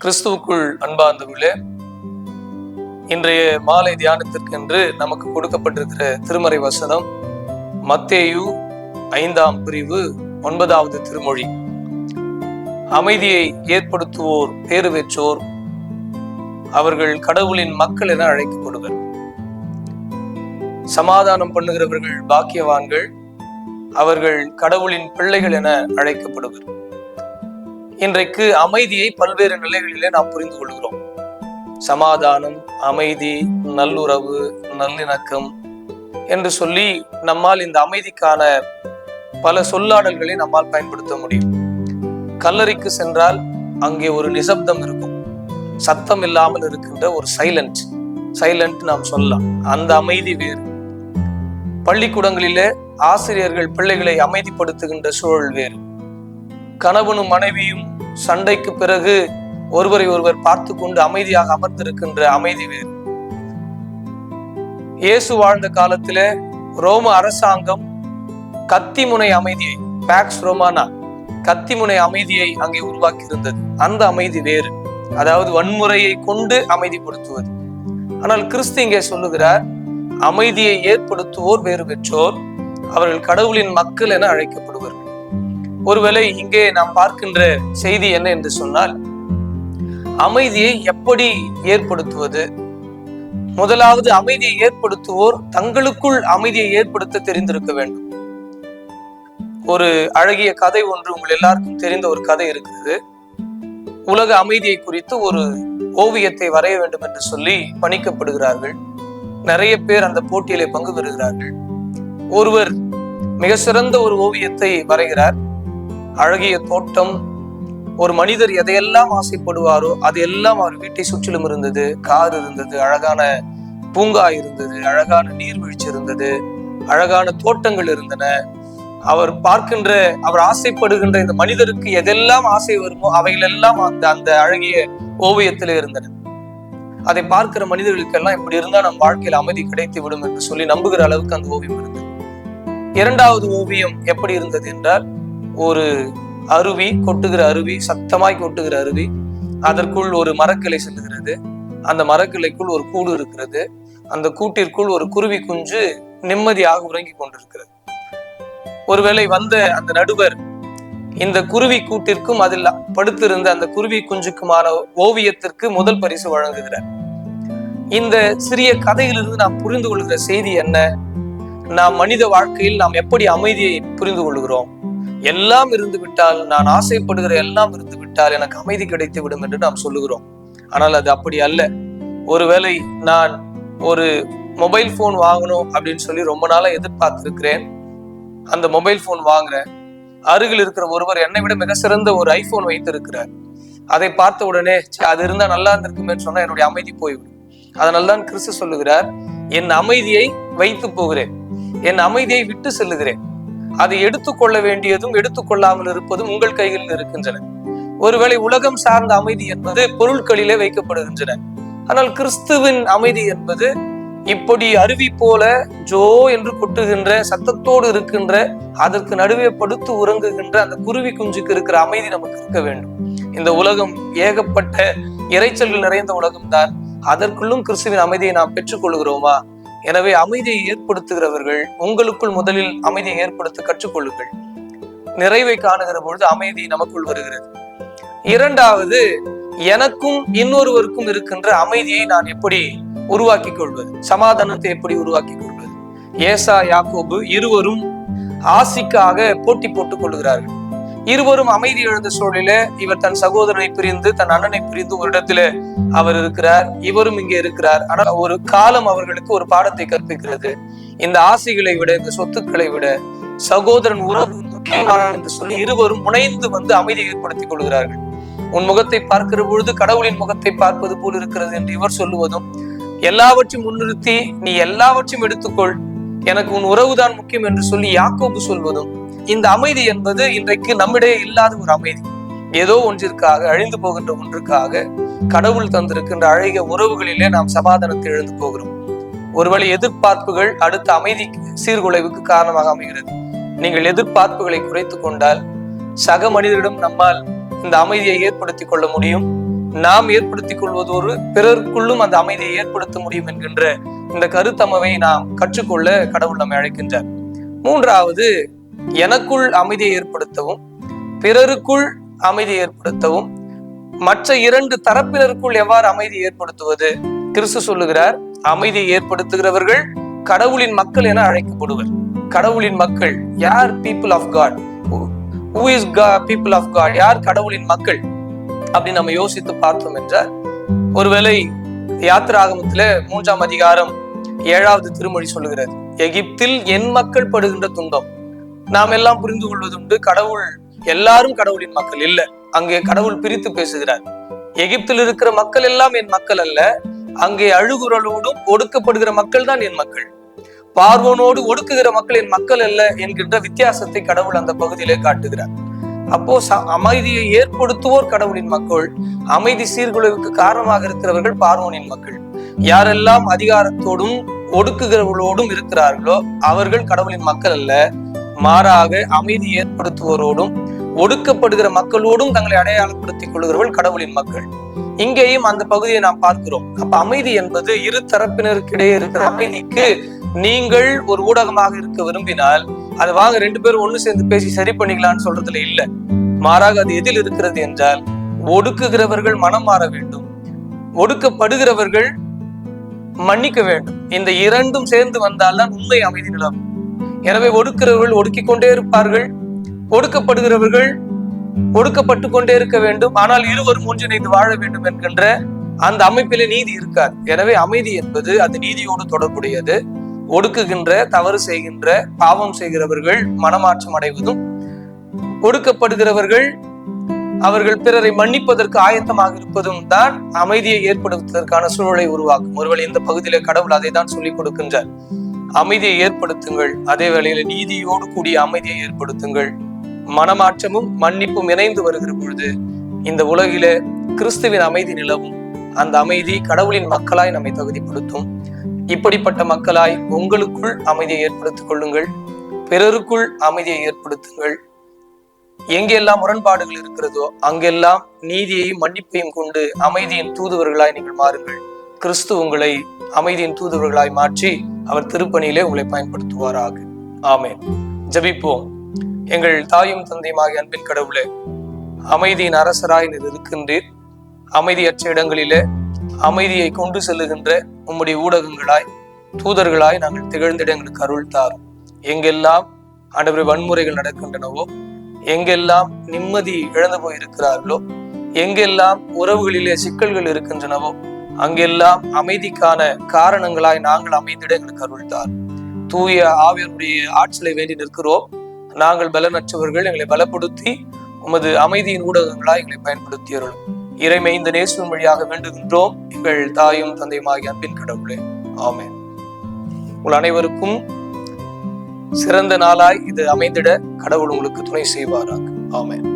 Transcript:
கிறிஸ்துவுக்குள் அன்பார்ந்தவர்களே, இன்றைய மாலை தியானத்திற்கென்று நமக்கு கொடுக்கப்பட்டிருக்கிற திருமறை வசனம் மத்தேயு 5ஆம் பிரிவு 9வது திருமொழி. அமைதியை ஏற்படுத்துவோர் பேறு பெற்றோர், அவர்கள் கடவுளின் மக்கள் என அழைக்கப்படுவர். சமாதானம் பண்ணுகிறவர்கள் பாக்கியவான்கள், அவர்கள் கடவுளின் பிள்ளைகள் என அழைக்கப்படுவர். இன்றைக்கு அமைதியை பல்வேறு நிலைகளிலே நாம் புரிந்து கொள்கிறோம். சமாதானம், அமைதி, நல்லுறவு, நல்லிணக்கம் என்று சொல்லி நம்மால் இந்த அமைதிக்கான பல சொல்லாடல்களை நம்மால் பயன்படுத்த முடியும். கல்லறைக்கு சென்றால் அங்கே ஒரு நிசப்தம் இருக்கும், சத்தம் இல்லாமல் இருக்கின்ற ஒரு சைலண்ட் நாம் சொல்லலாம். அந்த அமைதி வேறு. பள்ளிக்கூடங்களிலே ஆசிரியர்கள் பிள்ளைகளை அமைதிப்படுத்துகின்ற சூழல் வேறு. கணவனும் மனைவியும் சண்டைக்கு பிறகு ஒருவரை ஒருவர் பார்த்து கொண்டு அமைதியாக அமர்ந்திருக்கின்ற அமைதி வேறு. இயேசு வாழ்ந்த காலத்திலே ரோம அரசாங்கம் கத்திமுனை அமைதியை, பாக்ஸ் ரோமானா, கத்திமுனை அமைதியை அங்கே உருவாக்கி இருந்தது. அந்த அமைதி வேறு, அதாவது வன்முறையை கொண்டு அமைதிப்படுத்துவது. ஆனால் கிறிஸ்து இங்கே சொல்லுகிறார், அமைதியை ஏற்படுத்துவோர் வேறு பெற்றோர், அவர்கள் கடவுளின் மக்கள் என அழைக்கப்படுவார்கள். ஒருவேளை இங்கே நாம் பார்க்கின்ற செய்தி என்ன என்று சொன்னால், அமைதியை எப்படி ஏற்படுத்துவது? முதலாவது, அமைதியை ஏற்படுத்துவோர் தங்களுக்குள் அமைதியை ஏற்படுத்த தெரிந்திருக்க வேண்டும். ஒரு அழகிய கதை ஒன்று உங்கள் எல்லாருக்கும் தெரிந்த ஒரு கதை இருக்கிறது. உலக அமைதியை குறித்து ஒரு ஓவியத்தை வரைய வேண்டும் என்று சொல்லி பணிக்கப்படுகிறார்கள். நிறைய பேர் அந்த போட்டியிலே பங்கு பெறுகிறார்கள். ஒருவர் மிக சிறந்த ஒரு ஓவியத்தை வரைகிறார். அழகிய தோட்டம், ஒரு மனிதர் எதையெல்லாம் ஆசைப்படுவாரோ அது எல்லாம் அவர் வீட்டை சுற்றிலும் இருந்தது. கார் இருந்தது, அழகான பூங்கா இருந்தது, அழகான நீர்வீழ்ச்சி இருந்தது, அழகான தோட்டங்கள் இருந்தன. அவர் பார்க்கின்ற, அவர் ஆசைப்படுகின்ற இந்த மனிதருக்கு எதெல்லாம் ஆசை வருமோ அவைகளெல்லாம் அந்த அழகிய ஓவியத்திலே இருந்தன. அதை பார்க்கிற மனிதர்களுக்கெல்லாம் இப்படி இருந்தா நம் வாழ்க்கையில் அமைதி கிடைத்து விடும் என்று சொல்லி நம்புகிற அளவுக்கு அந்த ஓவியம் இருந்தது. இரண்டாவது ஓவியம் எப்படி இருந்தது என்றால், ஒரு அருவி, கொட்டுகிற அருவி, சத்தமாய் கொட்டுகிற அருவி. அதற்குள் ஒரு மரக்கிளை செல்லுகிறது. அந்த மரக்கிளைக்குள் ஒரு கூடு இருக்கிறது. அந்த கூட்டிற்குள் ஒரு குருவி குஞ்சு நிம்மதியாக உறங்கி கொண்டிருக்கிறது. ஒருவேளை வந்த அந்த நடுவர் இந்த குருவி கூட்டிற்கும் அதில் படுத்திருந்த அந்த குருவி குஞ்சுக்குமான ஓவியத்திற்கு முதல் பரிசு வழங்குகிறார். இந்த சிறிய கதையிலிருந்து நாம் புரிந்து கொள்கிற செய்தி என்ன? நாம் மனித வாழ்க்கையில் நாம் எப்படி அமைதியை புரிந்து கொள்கிறோம்? எல்லாம் இருந்து விட்டால், நான் ஆசைப்படுகிற எல்லாம் இருந்து விட்டால் எனக்கு அமைதி கிடைத்து விடும் என்று நாம் சொல்லுகிறோம். ஆனால் அது அப்படி அல்ல. ஒருவேளை நான் ஒரு மொபைல் போன் வாங்கணும் அப்படின்னு சொல்லி ரொம்ப நாளா எதிர்பார்த்திருக்கிறேன். அந்த மொபைல் போன் வாங்குறேன். அருகில் இருக்கிற ஒருவர் என்னை விட மிக சிறந்த ஒரு ஐபோன் வைத்திருக்கிறார். அதை பார்த்த உடனே அது இருந்தா நல்லா இருந்திருக்குமே சொன்னா என்னுடைய அமைதி போய்விடும். அதனால்தான் கிறிஸ்து சொல்லுகிறார், என் அமைதியை வைத்து போகிறேன், என் அமைதியை விட்டு செல்லுகிறேன். அதை எடுத்துக்கொள்ள வேண்டியதும் எடுத்துக்கொள்ளாமல் இருப்பதும் உங்கள் கைகளில் இருக்கின்றன. ஒருவேளை உலகம் சார்ந்த அமைதி என்பது பொருட்களிலே வைக்கப்படுகின்றன. ஆனால் கிறிஸ்துவின் அமைதி என்பது இப்படி அருவி போல ஜோ என்று கொட்டுகின்ற, சத்தத்தோடு இருக்கின்ற, அதற்கு நடுவே படுத்து உறங்குகின்ற அந்த குருவி குஞ்சுக்கு இருக்கிற அமைதி நமக்கு இருக்க வேண்டும். இந்த உலகம் ஏகப்பட்ட இறைச்சல்கள் நிறைந்த உலகம்தான். அதற்குள்ளும் கிறிஸ்துவின் அமைதியை நாம் பெற்றுக் கொள்கிறோமா? எனவே அமைதியை ஏற்படுத்துகிறவர்கள் உங்களுக்குள் முதலில் அமைதியை ஏற்படுத்த கற்றுக்கொள்ளுங்கள். நிறைவை காணுகிற பொழுது அமைதி நமக்குள் வருகிறது. இரண்டாவது, எனக்கும் இன்னொருவருக்கும் இருக்கின்ற அமைதியை நான் எப்படி உருவாக்கி கொள்வது? சமாதானத்தை எப்படி உருவாக்கி கொள்வது? ஏசா, யாக்கோபு இருவரும் ஆசிக்காக போட்டி போட்டுக் கொள்கிறார்கள். இருவரும் அமைதி எழுந்த சூழலில இவர் தன் சகோதரனை பிரிந்து, தன் அண்ணனை பிரிந்து ஒரு இடத்துல அவர் இருக்கிறார், இவரும் இங்கே இருக்கிறார். ஆனால் ஒரு காலம் அவர்களுக்கு ஒரு பாடத்தை கற்பிக்கிறது. இந்த ஆசைகளை விட, இந்த சொத்துக்களை விட சகோதரன் உறவு என்று சொல்லி இருவரும் முனைந்து வந்து அமைதியை ஏற்படுத்திக் கொள்கிறார்கள். உன் முகத்தை பார்க்கிற பொழுது கடவுளின் முகத்தை பார்ப்பது போல் இருக்கிறது என்று இவர் சொல்லுவதும், எல்லாவற்றையும் முன்னிறுத்தி நீ எல்லாவற்றையும் எடுத்துக்கொள், எனக்கு உன் உறவுதான் முக்கியம் என்று சொல்லி யாக்கோபு சொல்வதும், இந்த அமைதி என்பது இன்றைக்கு நம்மிடையே இல்லாத ஒரு அமைதி. ஏதோ ஒன்றிற்காக, அழிந்து போகின்ற ஒன்றுக்காக கடவுள் தந்திருக்கின்ற அழகிய உறவுகளிலே நாம் சமாதானத்தை இழந்து போகிறோம். ஒருவேளை எதிர்பார்ப்புகள் அடுத்த அமைதி சீர்குலைவுக்கு காரணமாக அமைகிறது. நீங்கள் எதிர்பார்ப்புகளை குறைத்து கொண்டால் சக மனிதரிடம் நம்மால் இந்த அமைதியை ஏற்படுத்திக் கொள்ள முடியும். நாம் ஏற்படுத்திக் கொள்வதோடு பிறருக்குள்ளும் அந்த அமைதியை ஏற்படுத்த முடியும் என்கின்ற இந்த கருத்தமைவை நாம் கற்றுக்கொள்ள கடவுள் நம்மை அழைக்கின்றார். மூன்றாவது, எனக்குள் அமைதியை ஏற்படுத்தவும் பிறருக்குள் அமைதியை ஏற்படுத்தவும் மற்ற இரண்டு தரப்பினருக்குள் எவ்வாறு அமைதியை ஏற்படுத்துவது? கிறிஸ்து சொல்லுகிறார், அமைதியை ஏற்படுத்துகிறவர்கள் கடவுளின் மக்கள் என அழைக்கப்படுவர். கடவுளின் மக்கள் யார்? People of God. Who is God? People of God. யார் கடவுளின் மக்கள் அப்படின்னு நம்ம யோசித்து பார்த்தோம் என்றால், ஒருவேளை யாத்திராகமத்தில 3ஆம் அதிகாரம் 7வது திருமொழி சொல்லுகிறது, எகிப்தில் என் மக்கள் படுகின்ற துன்பம். நாம் எல்லாம் புரிந்து கொள்வதுண்டு, கடவுள் எல்லாரும் கடவுளின் மக்கள் இல்ல. அங்கே கடவுள் பிரித்து பேசுகிறார். எகிப்தில் இருக்கிற மக்கள் எல்லாம் என் மக்கள் அல்ல, அங்கே அழுகுரலோடும் ஒடுக்கப்படுகிற மக்கள் தான் என் மக்கள். பார்வோனோடு ஒடுக்குகிற மக்கள் என் மக்கள் அல்ல என்கின்ற வித்தியாசத்தை கடவுள் அந்த பகுதியிலே காட்டுகிறார். அப்போ அமைதியை ஏற்படுத்துவோர் கடவுளின் மக்கள், அமைதி சீர்குலைவுக்கு காரணமாக இருக்கிறவர்கள் பார்வோனின் மக்கள். யாரெல்லாம் அதிகாரத்தோடும் ஒடுக்குகிறவர்களோடும் இருக்கிறார்களோ அவர்கள் கடவுளின் மக்கள் அல்ல, மாறாக அமைதி ஏற்படுத்துவோரோடும் ஒடுக்கப்படுகிற மக்களோடும் தங்களை அடையாளப்படுத்திக் கொள்கிறவர்கள் கடவுளின் மக்கள். இங்கேயும் அந்த பகுதியை நாம் பார்க்கிறோம். அப்ப அமைதி என்பது இரு தரப்பினருக்கிடையே இருக்கிற அமைதிக்கு நீங்கள் ஒரு ஊடகமாக இருக்க விரும்பினால் அது வாங்க 2 பேரும் ஒண்ணு சேர்ந்து பேசி சரி பண்ணிக்கலாம்னு சொல்றதுல இல்ல. மாறாக அது எதில் இருக்கிறது என்றால், ஒடுக்குகிறவர்கள் மனம் மாற வேண்டும், ஒடுக்கப்படுகிறவர்கள் மன்னிக்க வேண்டும். இந்த இரண்டும் சேர்ந்து வந்தால்தான் உண்மை அமைதி நிலவும். எனவே ஒடுக்கிறவர்கள் ஒடுக்கிக் கொண்டே இருப்பார்கள், ஒடுக்கப்படுகிறவர்கள் ஒடுக்கப்பட்டு கொண்டே இருக்க வேண்டும். ஆனால் இருவரும் ஒன்றிணைந்து வாழ வேண்டும் என்கின்ற அந்த அமைப்பிலே நீதி இருக்காது. எனவே அமைதி என்பது அது நீதியோடு தொடர்புடையது. ஒடுக்குகின்ற, தவறு செய்கின்ற, பாவம் செய்கிறவர்கள் மனமாற்றம் அடைவதும், ஒடுக்கப்படுகிறவர்கள் அவர்கள் பிறரை மன்னிப்பதற்கு ஆயத்தமாக இருப்பதும் தான் அமைதியை ஏற்படுத்துவதற்கான சூழலை உருவாக்கும். ஒருவேளை இந்த பகுதியில கடவுள் அதை தான் சொல்லிக் கொடுக்கின்றார். அமைதியை ஏற்படுத்துங்கள், அதே வேளையில நீதியோடு கூடிய அமைதியை ஏற்படுத்துங்கள். மனமாற்றமும் மன்னிப்பும் இணைந்து வருகிற பொழுது இந்த உலகில கிறிஸ்துவின் அமைதி நிலவும். அந்த அமைதி கடவுளின் மக்களாய் நம்மை தகுதிப்படுத்தும். இப்படிப்பட்ட மக்களாய் உங்களுக்குள் அமைதியை ஏற்படுத்திக் கொள்ளுங்கள், பிறருக்குள் அமைதியை ஏற்படுத்துங்கள். எங்கெல்லாம் முரண்பாடுகள் இருக்கிறதோ அங்கெல்லாம் நீதியையும் மன்னிப்பையும் கொண்டு அமைதியின் தூதுவர்களாய் நீங்கள் மாறுங்கள். கிறிஸ்து உங்களை அமைதியின் தூதுவர்களாய் மாற்றி அவர் திருப்பணியிலே உங்களை பயன்படுத்துவாராக. ஆமென். ஜெபிப்போம். எங்கள் தாயும் தந்தையுமாகிய அன்பின் கடவுளே, அமைதியின் அரசராய் நீர் இருக்கின்றீர். அமைதியற்ற இடங்களிலே அமைதியை கொண்டு செல்லுகின்ற உம்முடைய ஊடகங்களாய், தூதர்களாய் நாங்கள் திகழ்ந்திட எங்களுக்கு அருள் தாரும். எங்கெல்லாம் ஆண்டவரே வன்முறைகள் நடக்கின்றனவோ, எங்கெல்லாம் நிம்மதி இழந்து போயிருக்கிறார்களோ, எங்கெல்லாம் உறவுகளிலே சிக்கல்கள் இருக்கின்றனவோ, அங்கெல்லாம் அமைதிக்கான காரணங்களாய் நாங்கள் அமைந்திட எங்களுக்கு அருள் தாரும். தூய ஆவியனுடைய ஆற்றலை வேண்டி நிற்கிறோம். நாங்கள் பலனற்றவர்கள், எங்களை பலப்படுத்தி உமது அமைதியின் ஊடகங்களாய் எங்களை பயன்படுத்தியவர்களும் இறைமை இந்த நேசுவின் வழியாக வேண்டுகின்றோம் எங்கள் தாயும் தந்தையுமாகிய அன்பின் கடவுளே. ஆமென். உங்கள் அனைவருக்கும் சிறந்த நாளாய் இது அமைந்திட கடவுள் உங்களுக்கு துணை செய்வாராக. ஆமென்.